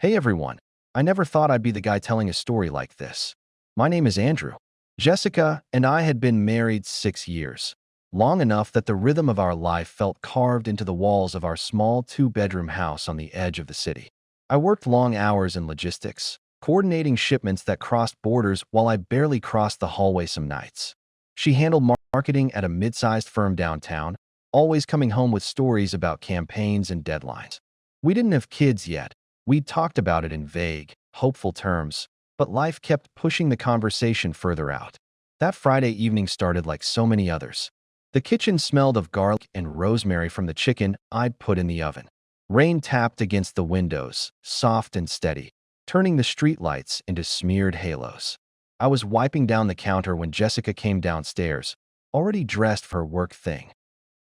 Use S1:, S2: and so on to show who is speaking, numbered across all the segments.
S1: Hey everyone, I never thought I'd be the guy telling a story like this. My name is Andrew. Jessica and I had been married 6 years, long enough that the rhythm of our life felt carved into the walls of our small two-bedroom house on the edge of the city. I worked long hours in logistics, coordinating shipments that crossed borders while I barely crossed the hallway some nights. She handled marketing at a mid-sized firm downtown, always coming home with stories about campaigns and deadlines. We didn't have kids yet. We'd talked about it in vague, hopeful terms, but life kept pushing the conversation further out. That Friday evening started like so many others. The kitchen smelled of garlic and rosemary from the chicken I'd put in the oven. Rain tapped against the windows, soft and steady, turning the streetlights into smeared halos. I was wiping down the counter when Jessica came downstairs, already dressed for her work thing.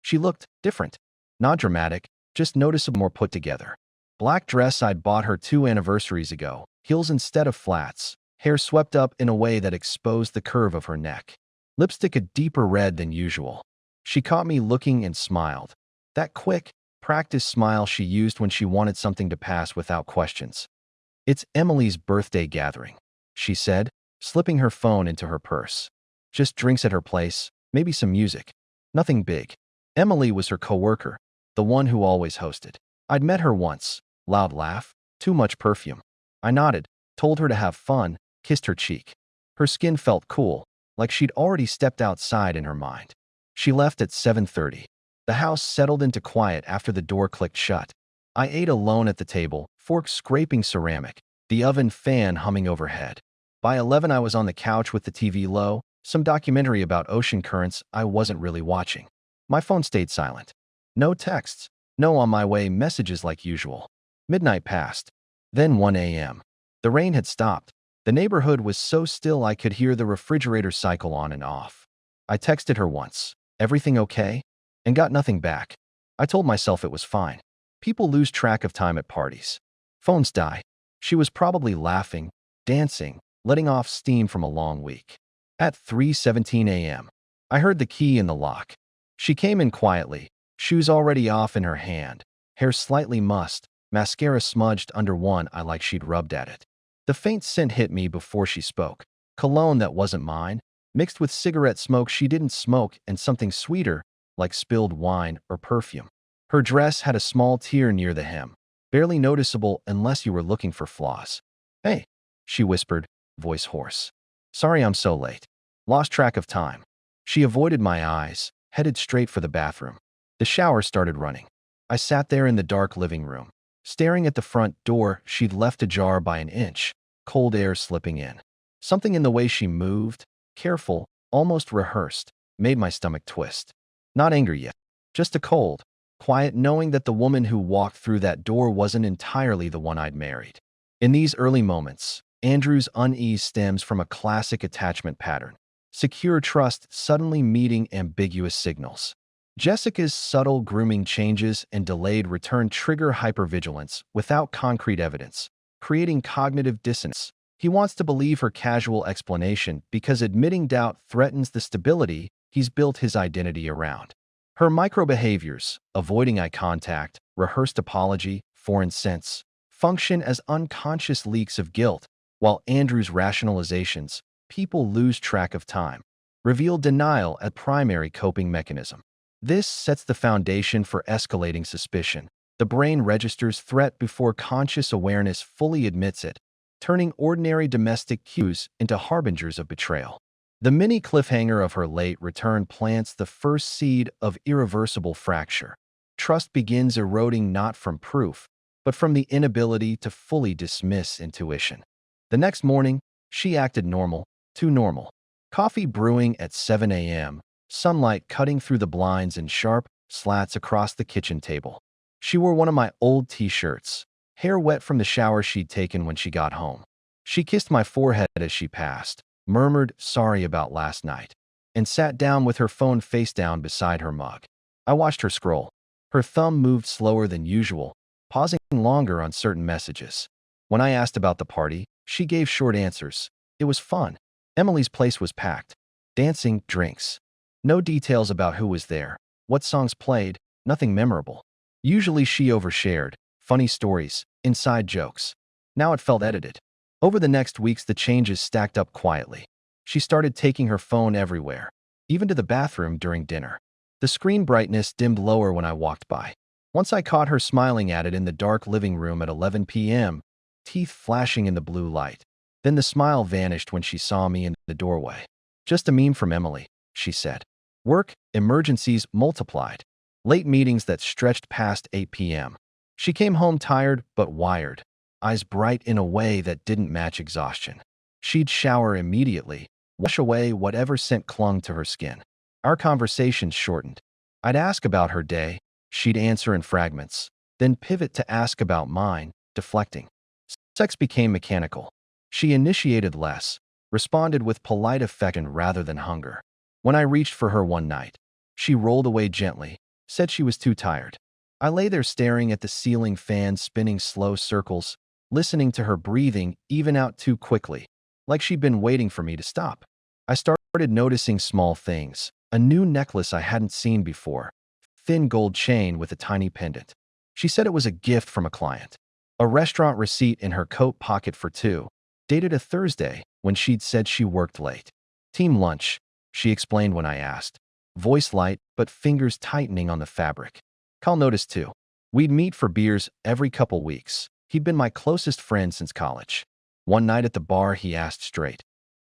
S1: She looked different. Not dramatic, just noticeably more put together. Black dress I'd bought her 2 anniversaries ago, heels instead of flats, hair swept up in a way that exposed the curve of her neck. Lipstick a deeper red than usual. She caught me looking and smiled. That quick, practiced smile she used when she wanted something to pass without questions. "It's Emily's birthday gathering," she said, slipping her phone into her purse. "Just drinks at her place, maybe some music. Nothing big." Emily was her coworker, the one who always hosted. I'd met her once. Loud laugh, too much perfume. I nodded, told her to have fun, kissed her cheek. Her skin felt cool, like she'd already stepped outside in her mind. She left at 7:30. The house settled into quiet after the door clicked shut. I ate alone at the table, forks scraping ceramic, the oven fan humming overhead. By 11 I was on the couch with the TV low, some documentary about ocean currents I wasn't really watching. My phone stayed silent. No texts, no on my way messages like usual. Midnight passed. Then 1 a.m. The rain had stopped. The neighborhood was so still I could hear the refrigerator cycle on and off. I texted her once, "Everything okay?" and got nothing back. I told myself it was fine. People lose track of time at parties. Phones die. She was probably laughing, dancing, letting off steam from a long week. At 3:17 a.m., I heard the key in the lock. She came in quietly, shoes already off in her hand, hair slightly mussed, mascara smudged under one eye like she'd rubbed at it. The faint scent hit me before she spoke. Cologne that wasn't mine, mixed with cigarette smoke she didn't smoke and something sweeter, like spilled wine or perfume. Her dress had a small tear near the hem, barely noticeable unless you were looking for flaws. "Hey," she whispered, voice hoarse. "Sorry I'm so late. Lost track of time." She avoided my eyes, headed straight for the bathroom. The shower started running. I sat there in the dark living room, staring at the front door she'd left ajar by an inch, cold air slipping in. Something in the way she moved, careful, almost rehearsed, made my stomach twist. Not anger yet, just a cold, quiet knowing that the woman who walked through that door wasn't entirely the one I'd married. In these early moments, Andrew's unease stems from a classic attachment pattern. Secure trust suddenly meeting ambiguous signals. Jessica's subtle grooming changes and delayed return trigger hypervigilance without concrete evidence, creating cognitive dissonance. He wants to believe her casual explanation because admitting doubt threatens the stability he's built his identity around. Her micro-behaviors, avoiding eye contact, rehearsed apology, foreign sense, function as unconscious leaks of guilt, while Andrew's rationalizations, people lose track of time, reveal denial as primary coping mechanism. This sets the foundation for escalating suspicion. The brain registers threat before conscious awareness fully admits it, turning ordinary domestic cues into harbingers of betrayal. The mini cliffhanger of her late return plants the first seed of irreversible fracture. Trust begins eroding not from proof, but from the inability to fully dismiss intuition. The next morning, she acted normal, too normal. Coffee brewing at 7 a.m., sunlight cutting through the blinds in sharp slats across the kitchen table. She wore one of my old t-shirts, hair wet from the shower she'd taken when she got home. She kissed my forehead as she passed, murmured sorry about last night, and sat down with her phone face down beside her mug. I watched her scroll. Her thumb moved slower than usual, pausing longer on certain messages. When I asked about the party, she gave short answers. It was fun. Emily's place was packed. Dancing, drinks. No details about who was there, what songs played, nothing memorable. Usually she overshared, funny stories, inside jokes. Now it felt edited. Over the next weeks, the changes stacked up quietly. She started taking her phone everywhere, even to the bathroom during dinner. The screen brightness dimmed lower when I walked by. Once I caught her smiling at it in the dark living room at 11 p.m., teeth flashing in the blue light. Then the smile vanished when she saw me in the doorway. "Just a meme from Emily," she said. Work, emergencies multiplied. Late meetings that stretched past 8 p.m. She came home tired but wired, eyes bright in a way that didn't match exhaustion. She'd shower immediately, wash away whatever scent clung to her skin. Our conversations shortened. I'd ask about her day, she'd answer in fragments, then pivot to ask about mine, deflecting. Sex became mechanical. She initiated less, responded with polite affection rather than hunger. When I reached for her one night, she rolled away gently, said she was too tired. I lay there staring at the ceiling fan spinning slow circles, listening to her breathing even out too quickly, like she'd been waiting for me to stop. I started noticing small things. A new necklace I hadn't seen before, thin gold chain with a tiny pendant. She said it was a gift from a client. A restaurant receipt in her coat pocket for two, dated a Thursday when she'd said she worked late. Team lunch, she explained when I asked. Voice light, but fingers tightening on the fabric. Cal noticed too. We'd meet for beers every couple weeks. He'd been my closest friend since college. One night at the bar, he asked straight,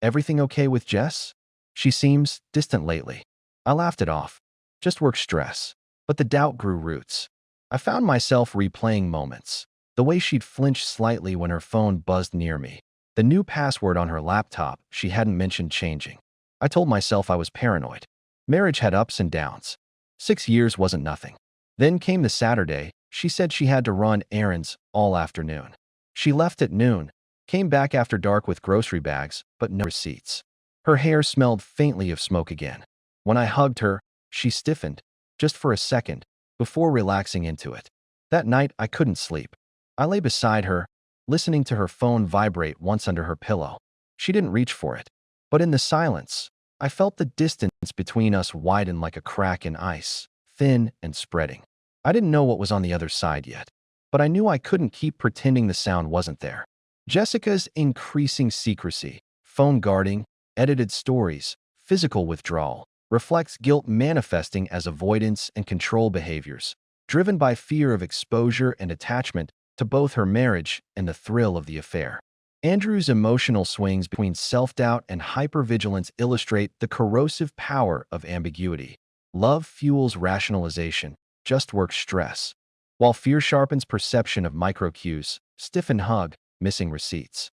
S1: "Everything okay with Jess? She seems distant lately." I laughed it off. Just work stress. But the doubt grew roots. I found myself replaying moments. The way she'd flinch slightly when her phone buzzed near me. The new password on her laptop she hadn't mentioned changing. I told myself I was paranoid. Marriage had ups and downs. 6 years wasn't nothing. Then came the Saturday. She said she had to run errands all afternoon. She left at noon, came back after dark with grocery bags, but no receipts. Her hair smelled faintly of smoke again. When I hugged her, she stiffened, just for a second, before relaxing into it. That night, I couldn't sleep. I lay beside her, listening to her phone vibrate once under her pillow. She didn't reach for it. But in the silence, I felt the distance between us widen like a crack in ice, thin and spreading. I didn't know what was on the other side yet, but I knew I couldn't keep pretending the sound wasn't there. Jessica's increasing secrecy, phone guarding, edited stories, physical withdrawal, reflects guilt manifesting as avoidance and control behaviors, driven by fear of exposure and attachment to both her marriage and the thrill of the affair. Andrew's emotional swings between self-doubt and hypervigilance illustrate the corrosive power of ambiguity. Love fuels rationalization, just work stress, while fear sharpens perception of micro-cues, stiffen hug, missing receipts.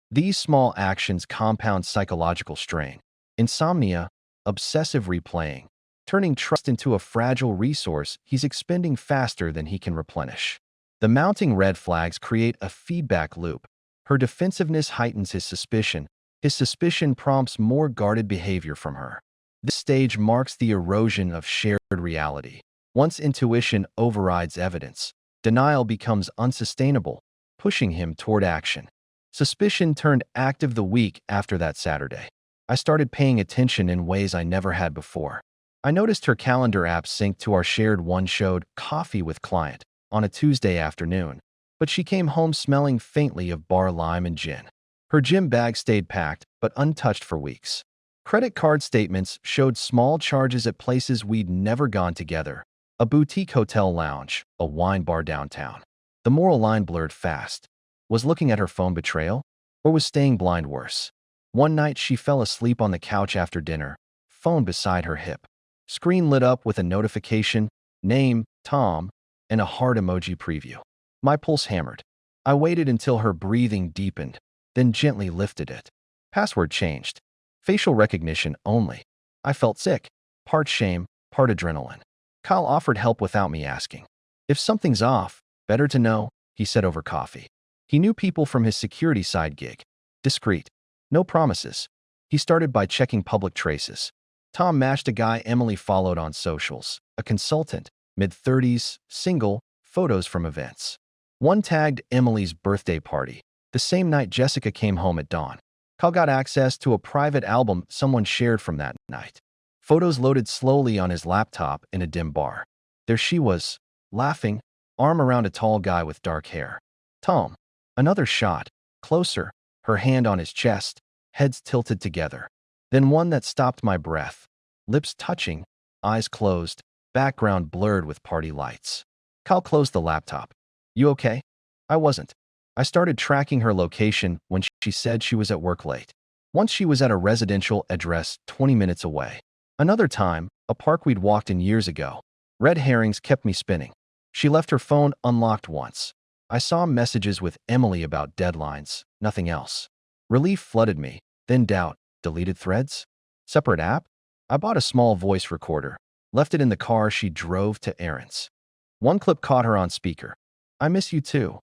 S1: These small actions compound psychological strain. Insomnia, obsessive replaying, turning trust into a fragile resource he's expending faster than he can replenish. The mounting red flags create a feedback loop. Her defensiveness heightens his suspicion prompts more guarded behavior from her. This stage marks the erosion of shared reality. Once intuition overrides evidence, denial becomes unsustainable, pushing him toward action. Suspicion turned active the week after that Saturday. I started paying attention in ways I never had before. I noticed her calendar app synced to our shared one showed coffee with client on a Tuesday afternoon, but she came home smelling faintly of bar lime and gin. Her gym bag stayed packed, but untouched for weeks. Credit card statements showed small charges at places we'd never gone together. A boutique hotel lounge, a wine bar downtown. The moral line blurred fast. Was looking at her phone betrayal? Or was staying blind worse? One night she fell asleep on the couch after dinner, phone beside her hip. Screen lit up with a notification, name, Tom, and a heart emoji preview. My pulse hammered. I waited until her breathing deepened, then gently lifted it. Password changed. Facial recognition only. I felt sick. Part shame, part adrenaline. Kyle offered help without me asking. If something's off, better to know, he said over coffee. He knew people from his security side gig. Discreet. No promises. He started by checking public traces. Tom matched a guy Emily followed on socials, a consultant, mid-30s, single, photos from events. One tagged Emily's birthday party, the same night Jessica came home at dawn. Kyle got access to a private album someone shared from that night. Photos loaded slowly on his laptop in a dim bar. There she was, laughing, arm around a tall guy with dark hair. Tom. Another shot, closer, her hand on his chest, heads tilted together. Then one that stopped my breath. Lips touching, eyes closed, background blurred with party lights. Kyle closed the laptop. You okay? I wasn't. I started tracking her location when she said she was at work late. Once she was at a residential address 20 minutes away. Another time, a park we'd walked in years ago. Red herrings kept me spinning. She left her phone unlocked once. I saw messages with Emily about deadlines, nothing else. Relief flooded me, then doubt. Deleted threads? Separate app? I bought a small voice recorder, left it in the car she drove to errands. One clip caught her on speaker. I miss you too.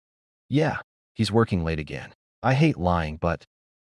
S1: Yeah, he's working late again. I hate lying, but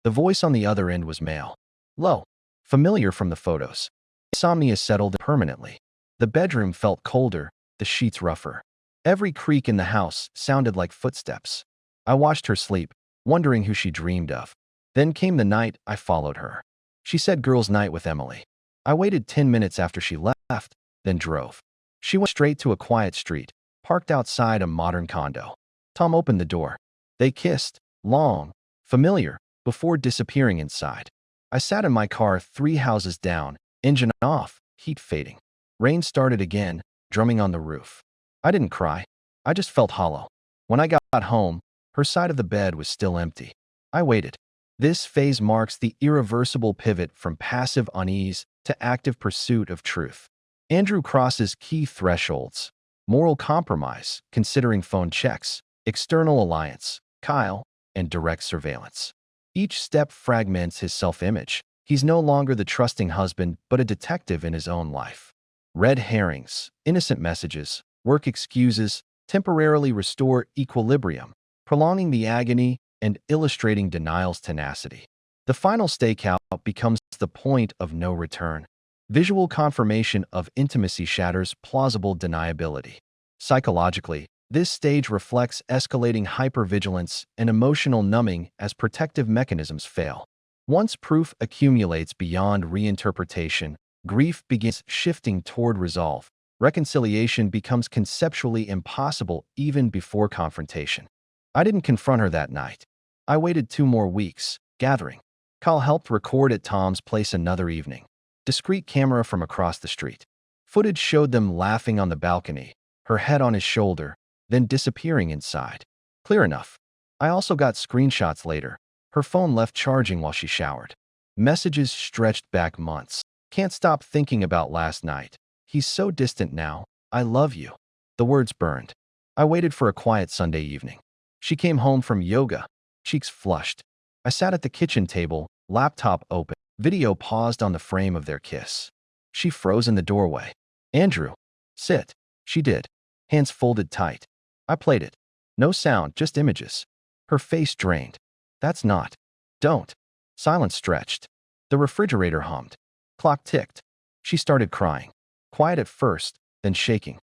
S1: the voice on the other end was male. Low. Familiar from the photos. Insomnia settled permanently. The bedroom felt colder, the sheets rougher. Every creak in the house sounded like footsteps. I watched her sleep, wondering who she dreamed of. Then came the night I followed her. She said girls' night with Emily. I waited 10 minutes after she left, then drove. She went straight to a quiet street, parked outside a modern condo. Tom opened the door. They kissed, long, familiar, before disappearing inside. I sat in my car 3 houses down, engine off, heat fading. Rain started again, drumming on the roof. I didn't cry. I just felt hollow. When I got home, her side of the bed was still empty. I waited. This phase marks the irreversible pivot from passive unease to active pursuit of truth. Andrew crosses key thresholds: moral compromise, considering phone checks, external alliance, Kyle, and direct surveillance. Each step fragments his self-image. He's no longer the trusting husband, but a detective in his own life. Red herrings, innocent messages, work excuses, temporarily restore equilibrium, prolonging the agony and illustrating denial's tenacity. The final stakeout becomes the point of no return. Visual confirmation of intimacy shatters plausible deniability. Psychologically, this stage reflects escalating hypervigilance and emotional numbing as protective mechanisms fail. Once proof accumulates beyond reinterpretation, grief begins shifting toward resolve. Reconciliation becomes conceptually impossible even before confrontation. I didn't confront her that night. I waited 2 more weeks, gathering. Kyle helped record at Tom's place another evening. Discreet camera from across the street. Footage showed them laughing on the balcony, her head on his shoulder, then disappearing inside. Clear enough. I also got screenshots later. Her phone left charging while she showered. Messages stretched back months. Can't stop thinking about last night. He's so distant now. I love you. The words burned. I waited for a quiet Sunday evening. She came home from yoga, cheeks flushed. I sat at the kitchen table, laptop open, video paused on the frame of their kiss. She froze in the doorway. Andrew, sit. She did. Hands folded tight. I played it. No sound, just images. Her face drained. That's not. Don't. Silence stretched. The refrigerator hummed. Clock ticked. She started crying. Quiet at first, then shaking.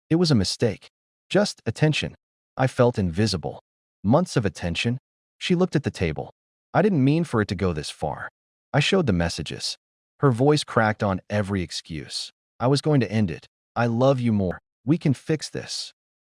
S1: It was a mistake. Just attention. I felt invisible. Months of attention. She looked at the table. I didn't mean for it to go this far. I showed the messages. Her voice cracked on every excuse. I was going to end it. I love you more. We can fix this.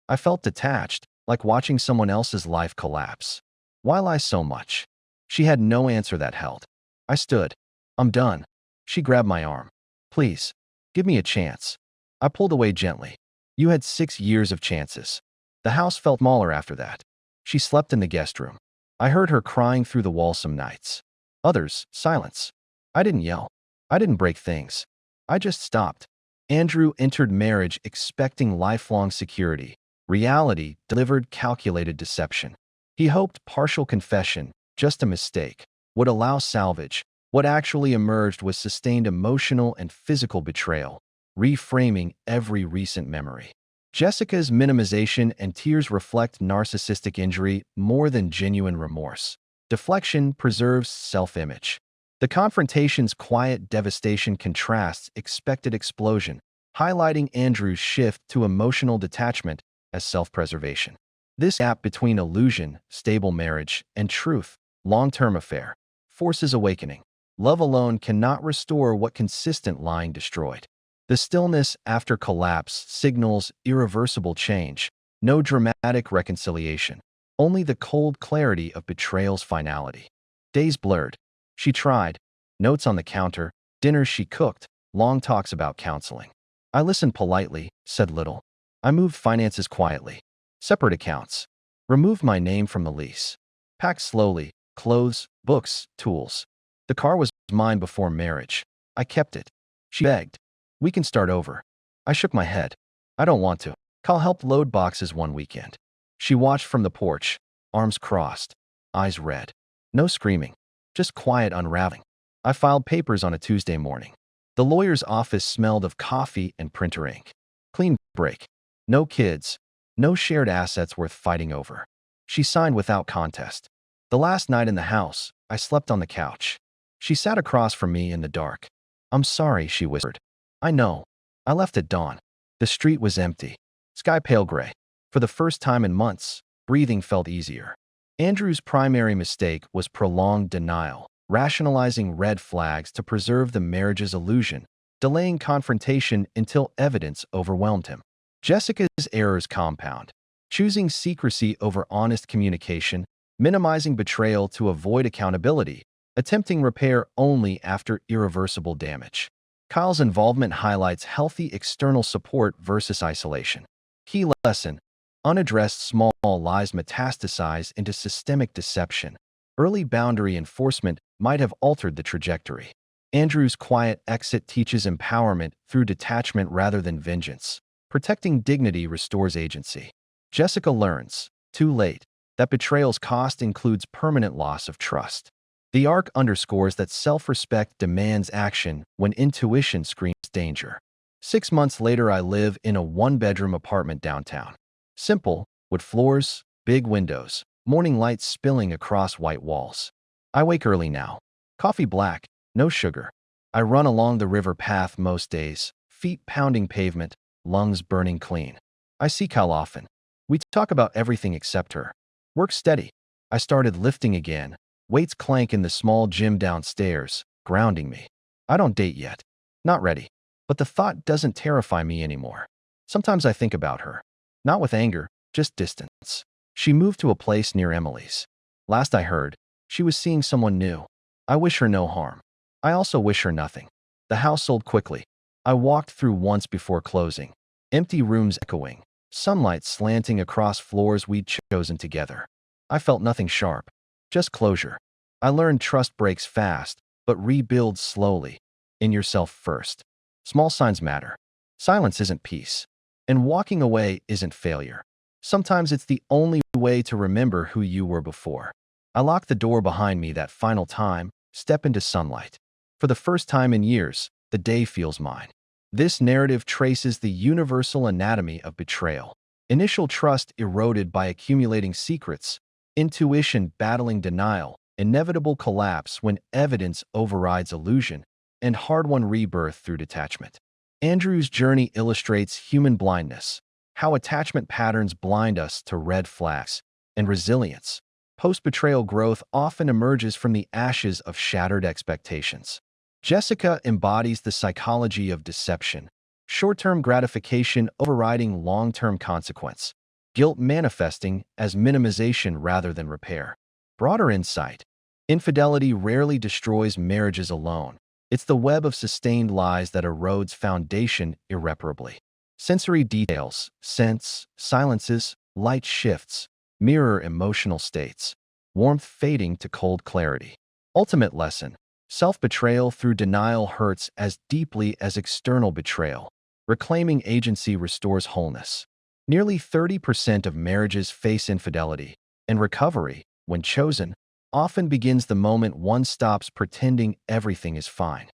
S1: I felt detached, like watching someone else's life collapse. Why lie so much? She had no answer that held. I stood. I'm done. She grabbed my arm. Please, give me a chance. I pulled away gently. You had 6 years of chances. The house felt smaller after that. She slept in the guest room. I heard her crying through the wall some nights. Others, silence. I didn't yell. I didn't break things. I just stopped. Andrew entered marriage expecting lifelong security. Reality delivered calculated deception. He hoped partial confession, just a mistake, would allow salvage. What actually emerged was sustained emotional and physical betrayal, reframing every recent memory. Jessica's minimization and tears reflect narcissistic injury more than genuine remorse. Deflection preserves self-image. The confrontation's quiet devastation contrasts expected explosion, highlighting Andrew's shift to emotional detachment as self-preservation. This gap between illusion, stable marriage, and truth, long-term affair, forces awakening. Love alone cannot restore what consistent lying destroyed. The stillness after collapse signals irreversible change, no dramatic reconciliation, only the cold clarity of betrayal's finality. Days blurred. She tried. Notes on the counter, dinners she cooked, long talks about counseling. I listened politely, said little. I moved finances quietly. Separate accounts. Removed my name from the lease. Packed slowly, clothes, books, tools. The car was mine before marriage. I kept it. She begged. We can start over. I shook my head. I don't want to. Cal helped load boxes one weekend. She watched from the porch, arms crossed, eyes red. No screaming, just quiet unraveling. I filed papers on a Tuesday morning. The lawyer's office smelled of coffee and printer ink. Clean break. No kids. No shared assets worth fighting over. She signed without contest. The last night in the house, I slept on the couch. She sat across from me in the dark. I'm sorry, she whispered. I know. I left at dawn. The street was empty. Sky pale gray. For the first time in months, breathing felt easier. Andrew's primary mistake was prolonged denial, rationalizing red flags to preserve the marriage's illusion, delaying confrontation until evidence overwhelmed him. Jessica's errors compound, choosing secrecy over honest communication, minimizing betrayal to avoid accountability, attempting repair only after irreversible damage. Kyle's involvement highlights healthy external support versus isolation. Key lesson: unaddressed small lies metastasize into systemic deception. Early boundary enforcement might have altered the trajectory. Andrew's quiet exit teaches empowerment through detachment rather than vengeance. Protecting dignity restores agency. Jessica learns, too late, that betrayal's cost includes permanent loss of trust. The arc underscores that self-respect demands action when intuition screams danger. 6 months later, I live in a one-bedroom apartment downtown. Simple, wood floors, big windows, morning light spilling across white walls. I wake early now. Coffee black, no sugar. I run along the river path most days, feet pounding pavement, lungs burning clean. I see Kyle often. We talk about everything except her. Work steady. I started lifting again. Weights clank in the small gym downstairs, grounding me. I don't date yet. Not ready. But the thought doesn't terrify me anymore. Sometimes I think about her. Not with anger, just distance. She moved to a place near Emily's. Last I heard, she was seeing someone new. I wish her no harm. I also wish her nothing. The house sold quickly. I walked through once before closing. Empty rooms echoing. Sunlight slanting across floors we'd chosen together. I felt nothing sharp. Just closure. I learned trust breaks fast, but rebuilds slowly. In yourself first. Small signs matter. Silence isn't peace. And walking away isn't failure. Sometimes it's the only way to remember who you were before. I lock the door behind me that final time, step into sunlight. For the first time in years, the day feels mine. This narrative traces the universal anatomy of betrayal. Initial trust eroded by accumulating secrets, intuition battling denial, inevitable collapse when evidence overrides illusion, and hard-won rebirth through detachment. Andrew's journey illustrates human blindness, how attachment patterns blind us to red flags, and resilience. Post-betrayal growth often emerges from the ashes of shattered expectations. Jessica embodies the psychology of deception, short-term gratification overriding long-term consequence, guilt manifesting as minimization rather than repair. Broader insight: infidelity rarely destroys marriages alone. It's the web of sustained lies that erodes foundation irreparably. Sensory details, scents, silences, light shifts, mirror emotional states, warmth fading to cold clarity. Ultimate lesson: self-betrayal through denial hurts as deeply as external betrayal. Reclaiming agency restores wholeness. Nearly 30% of marriages face infidelity, and recovery, when chosen, often begins the moment one stops pretending everything is fine.